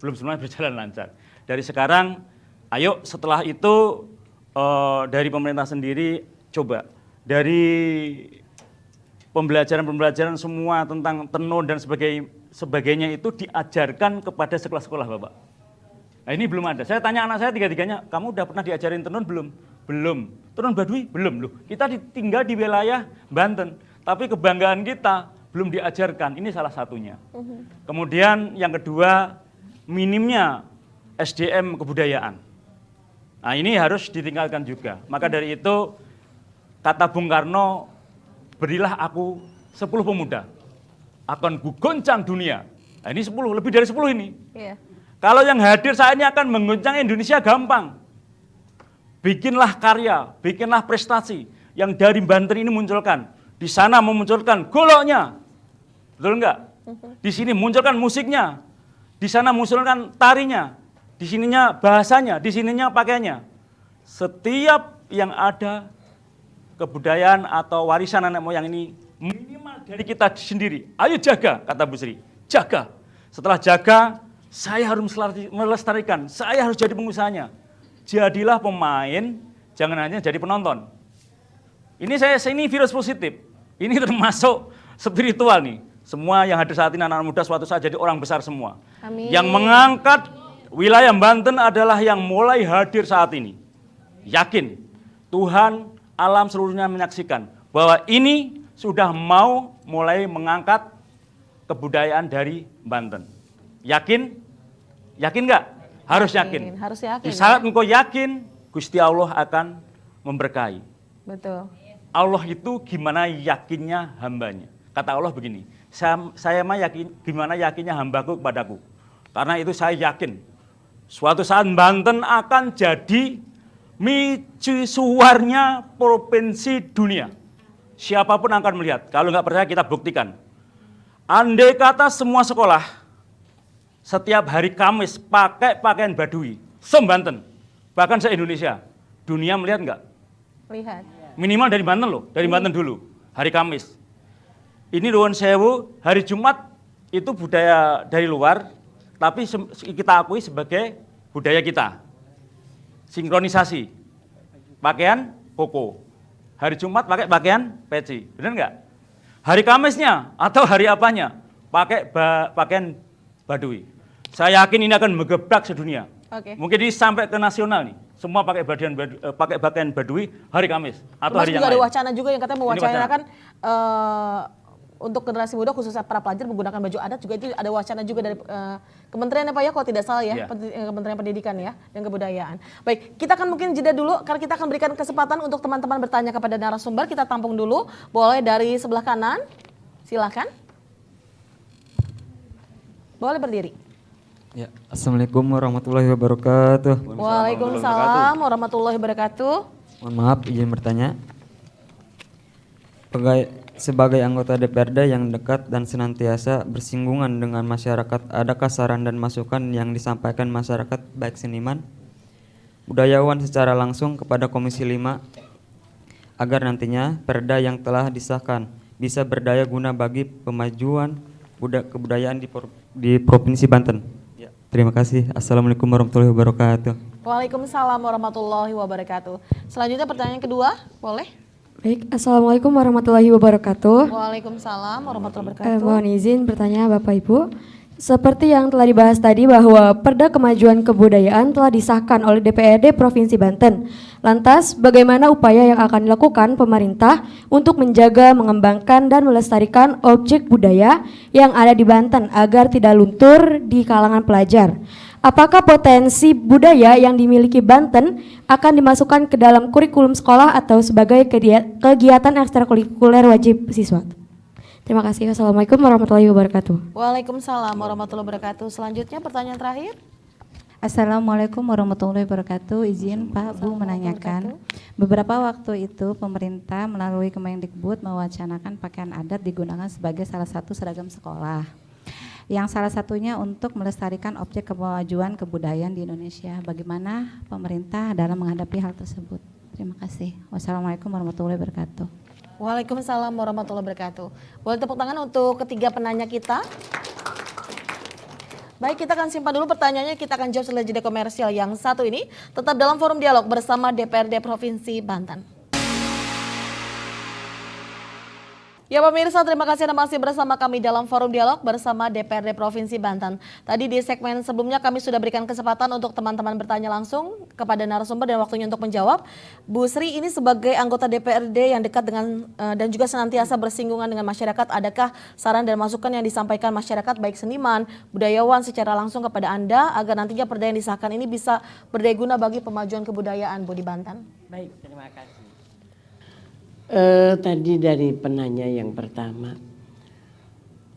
Belum semuanya berjalan lancar. Dari sekarang, ayo setelah itu, dari pemerintah sendiri, coba. Dari pembelajaran-pembelajaran semua tentang tenun dan sebagainya itu diajarkan kepada sekolah-sekolah Bapak. Nah ini belum ada. Saya tanya anak saya tiga-tiganya, kamu udah pernah diajarin tenun belum? Belum. Tenun Baduy? Belum loh. Kita tinggal di wilayah Banten, tapi kebanggaan kita belum diajarkan. Ini salah satunya. Kemudian yang kedua, minimnya SDM kebudayaan. Nah ini harus ditinggalkan juga. Maka dari itu, kata Bung Karno, berilah aku 10 pemuda, akan kugoncang dunia. Nah ini 10, lebih dari 10 ini. Iya. Kalau yang hadir saat ini akan menggoncang Indonesia gampang. Bikinlah karya, bikinlah prestasi yang dari Banten ini munculkan. Di sana memunculkan goloknya, betul enggak? Di sini munculkan musiknya, di sana munculkan tarinya, di sininya bahasanya, di sininya pakaiannya. Setiap yang ada kebudayaan atau warisan nenek moyang ini minimal dari kita sendiri. Ayo jaga, kata Bu Sri, jaga. Setelah jaga, saya harus melestarikan, saya harus jadi pengusahanya. Jadilah pemain, jangan hanya jadi penonton. Ini virus positif. Ini termasuk spiritual nih. Semua yang hadir saat ini anak-anak muda suatu saat jadi orang besar semua. Amin. Yang mengangkat wilayah Banten adalah yang mulai hadir saat ini. Yakin Tuhan, alam seluruhnya menyaksikan bahwa ini sudah mau mulai mengangkat kebudayaan dari Banten. Yakin? Yakin nggak? Harus yakin. Harus yakin. Di saat engkau yakin, Gusti Allah akan memberkahi. Betul. Allah itu gimana yakinnya hambanya. Kata Allah begini, saya mah yakin, gimana yakinnya hambaku kepadaku. Karena itu saya yakin, suatu saat Banten akan jadi mercusuarnya provinsi dunia. Siapapun akan melihat, kalau nggak percaya kita buktikan. Andai kata semua sekolah, setiap hari Kamis pakai pakaian Baduy, se-Banten, bahkan se-Indonesia, dunia melihat nggak? Lihat. Minimal dari Banten loh, dari Banten dulu, hari Kamis. Ini Nuwun Sewu, hari Jumat itu budaya dari luar, tapi kita akui sebagai budaya kita. Sinkronisasi, pakaian koko. Hari Jumat pakai pakaian peci, benar nggak? Hari Kamisnya atau hari apanya, pakai pakaian Baduy. Saya yakin ini akan menggebrak sedunia. Oke. Mungkin ini sampai ke nasional nih. Semua pakai pakaian Baduy hari Kamis atau hari yang juga lain. ada wacana juga yang katanya mewacanakan untuk generasi muda khususnya para pelajar menggunakan baju adat juga itu ada wacana juga dari kementerian apa ya kalau tidak salah ya, Kementerian Pendidikan ya dan Kebudayaan. Baik, kita akan mungkin jeda dulu karena kita akan berikan kesempatan untuk teman-teman bertanya kepada narasumber. Kita tampung dulu, boleh dari sebelah kanan, silakan. Boleh berdiri. Ya, Assalamualaikum warahmatullahi wabarakatuh. Waalaikumsalam warahmatullahi wabarakatuh. Mohon maaf, izin bertanya. Sebagai anggota DPRD yang dekat dan senantiasa bersinggungan dengan masyarakat, adakah saran dan masukan yang disampaikan masyarakat baik seniman, budayawan secara langsung kepada Komisi 5 agar nantinya perda yang telah disahkan bisa berdaya guna bagi pemajuan kebudayaan di Provinsi Banten? Ya. Terima kasih. Assalamualaikum warahmatullahi wabarakatuh. Waalaikumsalam warahmatullahi wabarakatuh. Selanjutnya pertanyaan kedua, boleh? Baik, Assalamualaikum warahmatullahi wabarakatuh. Waalaikumsalam warahmatullahi wabarakatuh. Mohon izin bertanya Bapak Ibu. Seperti yang telah dibahas tadi bahwa Perda Kemajuan Kebudayaan telah disahkan oleh DPRD Provinsi Banten. Lantas, bagaimana upaya yang akan dilakukan pemerintah untuk menjaga, mengembangkan, dan melestarikan objek budaya yang ada di Banten agar tidak luntur di kalangan pelajar? Apakah potensi budaya yang dimiliki Banten akan dimasukkan ke dalam kurikulum sekolah atau sebagai kegiatan ekstrakurikuler wajib siswa? Terima kasih. Assalamualaikum warahmatullahi wabarakatuh. Waalaikumsalam warahmatullahi wabarakatuh. Selanjutnya pertanyaan terakhir. Assalamualaikum warahmatullahi wabarakatuh. Izin Pak Bu menanyakan, beberapa waktu itu pemerintah melalui Kemendikbud mewacanakan pakaian adat digunakan sebagai salah satu seragam sekolah. Yang salah satunya untuk melestarikan objek kemajuan kebudayaan di Indonesia. Bagaimana pemerintah dalam menghadapi hal tersebut? Terima kasih. Wassalamualaikum warahmatullahi wabarakatuh. Waalaikumsalam warahmatullahi wabarakatuh. Boleh tepuk tangan untuk ketiga penanya kita. Baik, kita akan simpan dulu pertanyaannya, kita akan jawab setelah jeda komersial yang satu ini. Tetap dalam forum dialog bersama DPRD Provinsi Banten. Ya pemirsa, terima kasih Anda masih bersama kami dalam forum dialog bersama DPRD Provinsi Banten. Tadi di segmen sebelumnya kami sudah berikan kesempatan untuk teman-teman bertanya langsung kepada narasumber dan waktunya untuk menjawab. Bu Sri, ini sebagai anggota DPRD yang dekat dengan dan juga senantiasa bersinggungan dengan masyarakat, adakah saran dan masukan yang disampaikan masyarakat baik seniman, budayawan secara langsung kepada Anda agar nantinya perda yang disahkan ini bisa berdaya guna bagi pemajuan kebudayaan Bu di Banten? Baik, terima kasih. Tadi dari penanya yang pertama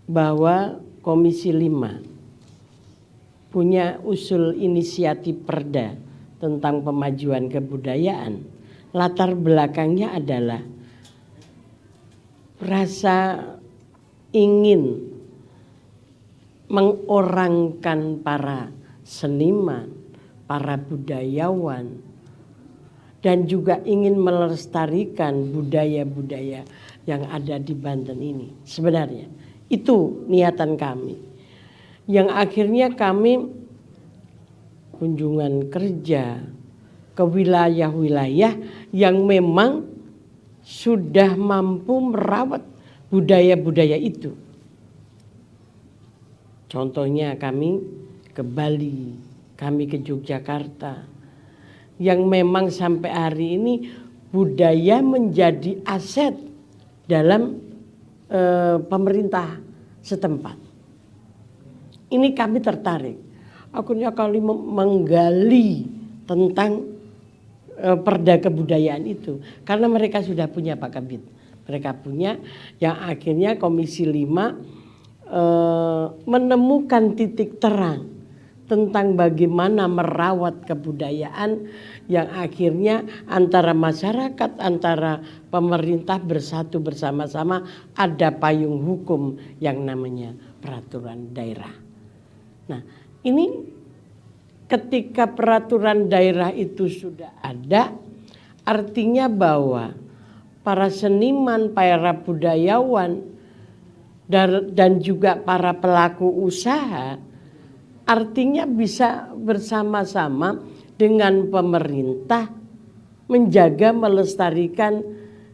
bahwa Komisi 5 punya usul inisiatif perda tentang pemajuan kebudayaan. Latar belakangnya adalah rasa ingin mengorangkan para seniman, para budayawan, dan juga ingin melestarikan budaya-budaya yang ada di Banten ini. Sebenarnya itu niatan kami. Yang akhirnya kami kunjungan kerja ke wilayah-wilayah yang memang sudah mampu merawat budaya-budaya itu. Contohnya kami ke Bali, kami ke Yogyakarta, yang memang sampai hari ini budaya menjadi aset dalam pemerintah setempat. Ini kami tertarik. Akhirnya kami menggali tentang perda kebudayaan itu. Karena mereka sudah punya Pak Kabid. Mereka punya, yang akhirnya Komisi 5 menemukan titik terang tentang bagaimana merawat kebudayaan yang akhirnya antara masyarakat, antara pemerintah bersatu bersama-sama, ada payung hukum yang namanya peraturan daerah. Nah, ini ketika peraturan daerah itu sudah ada, artinya bahwa para seniman, para budayawan, dan juga para pelaku usaha artinya bisa bersama-sama dengan pemerintah menjaga, melestarikan,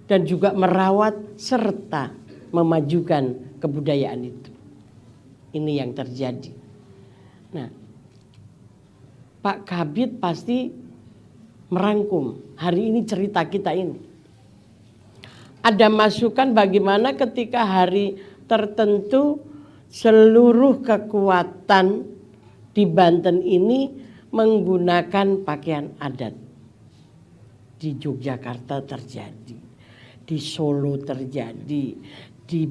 dan juga merawat serta memajukan kebudayaan itu. Ini yang terjadi. Nah, Pak Kabid pasti merangkum hari ini cerita kita ini. Ada masukan bagaimana ketika hari tertentu seluruh kekuatan di Banten ini menggunakan pakaian adat. Di Yogyakarta terjadi, di Solo terjadi, di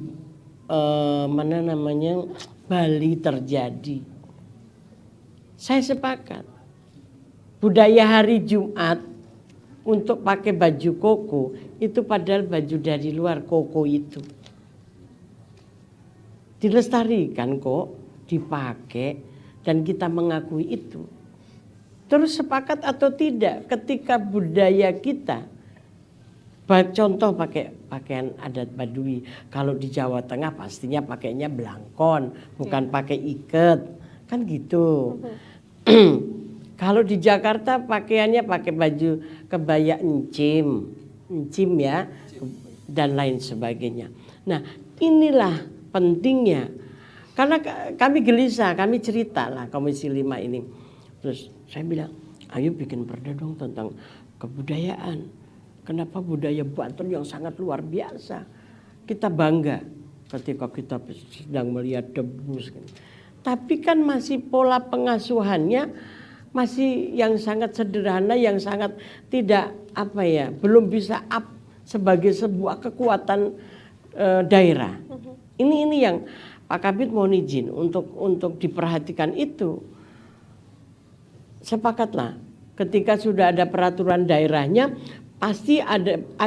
Bali terjadi. Saya sepakat. Budaya hari Jumat untuk pakai baju koko itu padahal baju dari luar koko itu. Dilestarikan kok, dipakai dan kita mengakui itu. Terus sepakat atau tidak ketika budaya kita, contoh pakai pakaian adat Baduy, kalau di Jawa Tengah pastinya pakainya belangkon, bukan pakai iket, kan gitu. Kalau di Jakarta pakaiannya pakai baju kebaya encim ya, dan lain sebagainya. Nah, inilah pentingnya. Karena kami gelisah, kami cerita lah Komisi 5 ini. Terus saya bilang, ayo bikin perda dong tentang kebudayaan. Kenapa budaya Banten yang sangat luar biasa. Kita bangga ketika kita sedang melihat debus. Tapi kan masih pola pengasuhannya masih yang sangat sederhana, yang sangat tidak belum bisa up sebagai sebuah kekuatan daerah. Ini yang Pak Kabid mohon izin untuk diperhatikan itu. Sepakatlah ketika sudah ada peraturan daerahnya pasti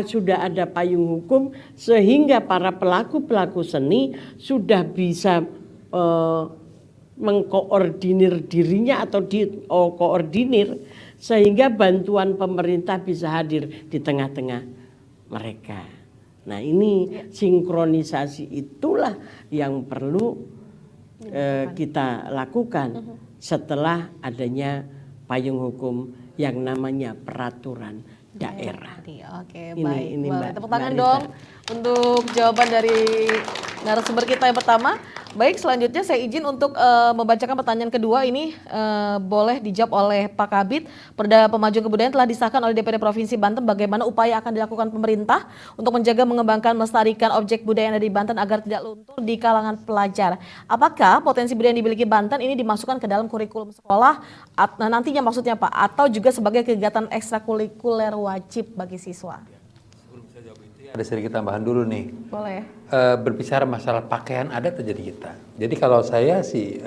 sudah ada payung hukum sehingga para pelaku seni sudah bisa mengkoordinir dirinya atau koordinir sehingga bantuan pemerintah bisa hadir di tengah-tengah mereka. Nah, ini sinkronisasi itulah yang perlu kita lakukan setelah adanya payung hukum yang namanya peraturan daerah. Oke, Ini, baik. ini, Boleh Mbak- tepuk tangan Mbak dong Rita. untuk jawaban dari narasumber kita yang pertama. Baik, selanjutnya saya izin untuk membacakan pertanyaan kedua ini boleh dijawab oleh Pak Kabid. Perda Pemajuan Kebudayaan telah disahkan oleh DPRD Provinsi Banten. Bagaimana upaya akan dilakukan pemerintah untuk menjaga, mengembangkan, melestarikan objek budaya yang ada di Banten agar tidak luntur di kalangan pelajar? Apakah potensi budaya yang dimiliki Banten ini dimasukkan ke dalam kurikulum sekolah nantinya maksudnya Pak, atau juga sebagai kegiatan ekstrakurikuler wajib bagi siswa? Ada sedikit tambahan dulu nih. Boleh. Berbicara masalah pakaian adat terjadi kita. Jadi kalau saya sih,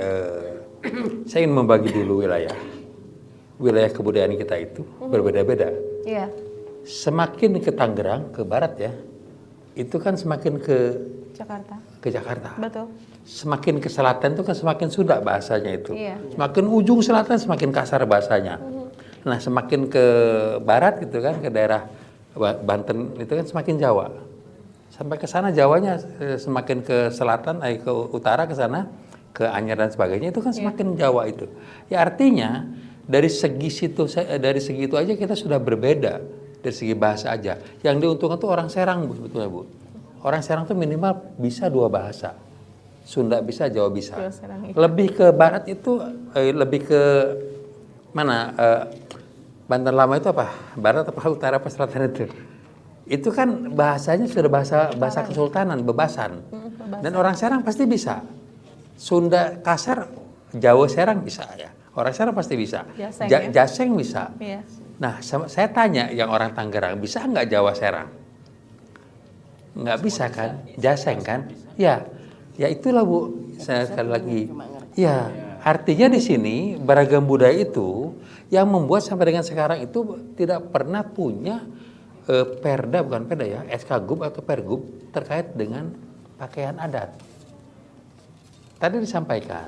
saya ingin membagi dulu wilayah kebudayaan kita itu berbeda-beda. Iya. Semakin ke Tangerang, ke barat ya, itu kan semakin ke Jakarta. Jakarta. Betul. Semakin ke selatan itu kan semakin Sunda bahasanya itu. Iya. Semakin ujung selatan semakin kasar bahasanya. Nah, semakin ke barat gitu kan, ke daerah Banten itu kan semakin Jawa. Sampai ke sana Jawanya semakin ke selatan, ke utara ke sana, ke Anyar dan sebagainya itu kan semakin Jawa itu. Ya artinya dari segi itu aja kita sudah berbeda dari segi bahasa aja. Yang diuntungkan tuh orang Serang Bu, sebetulnya Bu. Orang Serang tuh minimal bisa 2 bahasa. Sunda bisa, Jawa bisa. Lebih ke barat itu lebih ke mana? Banten Lama itu apa? Barat apa utara apa selatan itu? Itu kan bahasanya sudah bahasa kesultanan, bebasan. Dan orang Serang pasti bisa. Sunda kasar, Jawa Serang bisa ya. Orang Serang pasti bisa. Jaseng bisa. Iya. Nah, saya tanya yang orang Tangerang, bisa nggak Jawa Serang? Nggak bisa kan? Jaseng kan? Ya, ya itulah Bu. Saya sekali lagi. Ya, artinya di sini beragam budaya itu yang membuat sampai dengan sekarang itu tidak pernah punya perda ya, SK-Gub atau Pergub terkait dengan pakaian adat. Tadi disampaikan,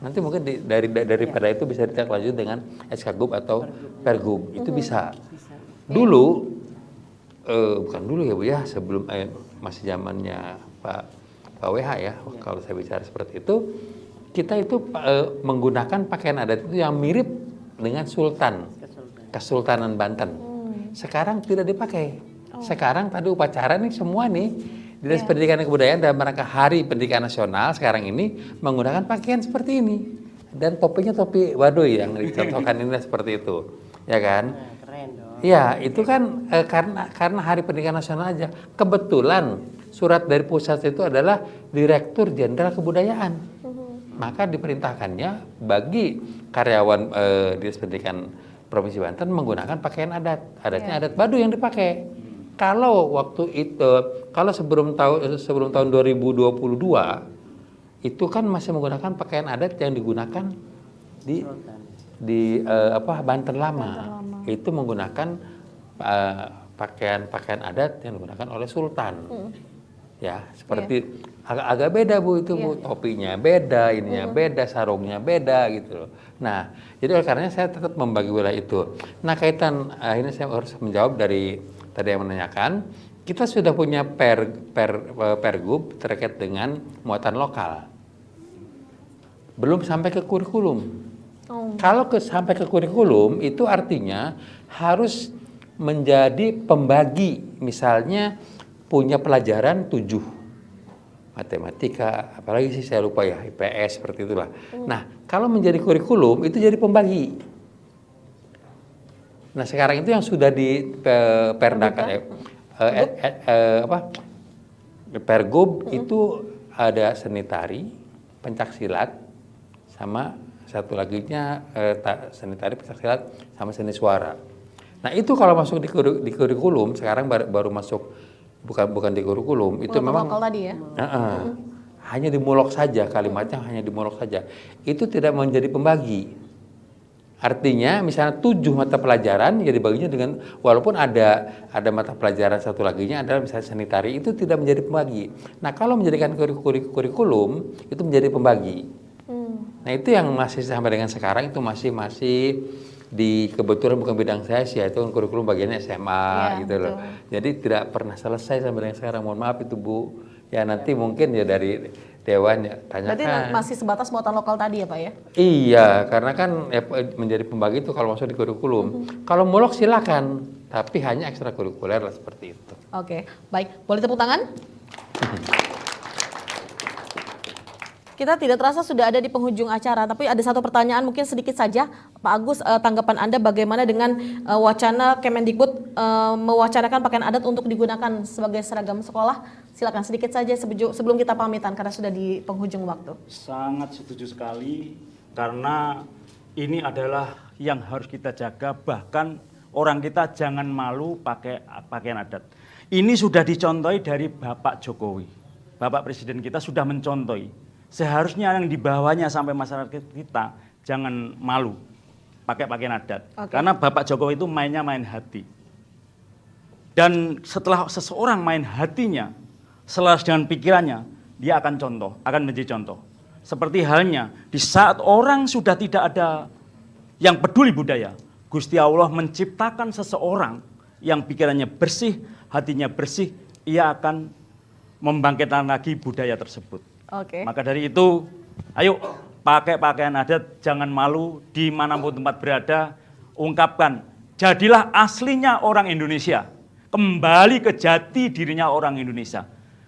nanti mungkin dari perda itu bisa ditindaklanjuti dengan SK-Gub atau Pergub, itu bisa. Dulu, bukan dulu ya Bu ya, sebelum masih zamannya Pak WH ya, kalau saya bicara seperti itu, kita itu menggunakan pakaian adat itu yang mirip dengan Kesultanan Banten. Sekarang tidak dipakai. Sekarang tadi upacara nih semua nih Dinas Pendidikan dan Kebudayaan dalam rangka Hari Pendidikan Nasional sekarang ini menggunakan pakaian seperti ini. Dan topinya topi Baduy yang dicontohkan ini seperti itu. Ya kan? Keren dong. Ya, itu kan karena Hari Pendidikan Nasional aja. Kebetulan surat dari pusat itu adalah Direktur Jenderal Kebudayaan. Maka diperintahkannya bagi karyawan Dinas Pendidikan Provinsi Banten menggunakan pakaian adat. Adatnya adat Baduy yang dipakai. Kalau waktu itu, kalau sebelum tahun 2022 itu kan masih menggunakan pakaian adat yang digunakan di Banten Lama. Itu menggunakan pakaian adat yang digunakan oleh sultan. Ya, seperti agak beda Bu itu Bu, topinya beda, ininya beda, sarungnya beda gitu loh. Nah, jadi oleh karenanya saya tetap membagi wilayah itu. Nah, kaitan ini saya harus menjawab dari tadi yang menanyakan, kita sudah punya pergub terkait dengan muatan lokal. Belum sampai ke kurikulum. Kalau sampai ke kurikulum itu artinya harus menjadi pembagi, misalnya punya pelajaran 7 matematika, apalagi sih saya lupa ya, IPS seperti itulah. Nah, kalau menjadi kurikulum itu jadi pembagi. Nah, sekarang itu yang sudah di Pergub itu ada seni tari, pencaksilat, sama satu laginya seni tari, pencaksilat, sama seni suara. Nah, itu kalau masuk di kurikulum sekarang baru masuk. Bukan di kurikulum, itu memang lokal tadi ya. Hanya dimulok saja, kalimatnya hanya dimulok saja. Itu tidak menjadi pembagi. Artinya misalnya 7 mata pelajaran ya dibaginya dengan, walaupun ada mata pelajaran satu laginya adalah misalnya seni tari, itu tidak menjadi pembagi. Nah, kalau menjadikan kurikulum itu menjadi pembagi. Nah, itu yang masih sampai dengan sekarang itu masih di kebetulan bukan bidang saya sih, itu kan kurikulum bagiannya SMA gitu loh. Jadi tidak pernah selesai sampai dengan sekarang. Mohon maaf itu Bu. Ya nanti mungkin ya dari Dewan ya tanyakan. Berarti masih sebatas muatan lokal tadi ya Pak ya? Iya, karena kan menjadi pembagi itu kalau masuk di kurikulum. Kalau mulok silakan, tapi hanya ekstrakurikuler lah seperti itu. Oke, baik. Boleh tepuk tangan? Kita tidak terasa sudah ada di penghujung acara, tapi ada satu pertanyaan mungkin sedikit saja. Pak Agus, tanggapan Anda bagaimana dengan wacana Kemendikbud mewacanakan pakaian adat untuk digunakan sebagai seragam sekolah? Silakan sedikit saja sebelum kita pamitan karena sudah di penghujung waktu. Sangat setuju sekali, karena ini adalah yang harus kita jaga, bahkan orang kita jangan malu pakai pakaian adat. Ini sudah dicontohi dari Bapak Jokowi. Bapak Presiden kita sudah mencontohi. Seharusnya yang di bawahnya sampai masyarakat kita jangan malu pakai pakaian adat. Karena Bapak Jokowi itu mainnya main hati. Dan setelah seseorang main hatinya, selaras dengan pikirannya, dia akan menjadi contoh. Seperti halnya di saat orang sudah tidak ada yang peduli budaya, Gusti Allah menciptakan seseorang yang pikirannya bersih, hatinya bersih, ia akan membangkitkan lagi budaya tersebut. Maka dari itu, ayo pakai pakaian adat, jangan malu dimanapun tempat berada, ungkapkan, jadilah aslinya orang Indonesia, kembali ke jati dirinya orang Indonesia.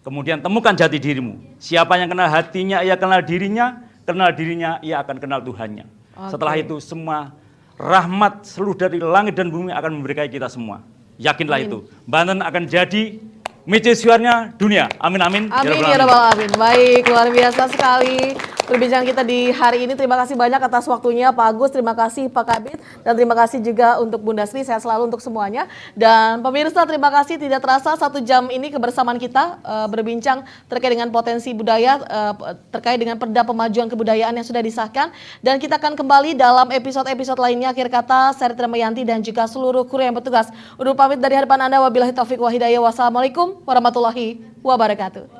Kemudian temukan jati dirimu. Siapa yang kenal hatinya, ia kenal dirinya, ia akan kenal Tuhannya. Setelah itu semua rahmat seluruh dari langit dan bumi akan memberkahi kita semua. Yakinlah itu. Banten akan jadi mercusuarnya dunia. Amin amin. Amin ya rabbal alamin. Baik, luar biasa sekali perbincangan kita di hari ini. Terima kasih banyak atas waktunya Pak Agus, terima kasih Pak Kabid, dan terima kasih juga untuk Bunda Sri. Sehat selalu untuk semuanya. Dan pemirsa, terima kasih, tidak terasa 1 jam ini kebersamaan kita berbincang terkait dengan potensi budaya, terkait dengan Perda Pemajuan Kebudayaan yang sudah disahkan. Dan kita akan kembali dalam episode-episode lainnya. Akhir kata, saya Rita Mayanti dan juga seluruh kru yang bertugas undur pamit dari hadapan Anda. Wabillahi taufiq wa hidayah. Wassalamualaikum warahmatullahi wabarakatuh.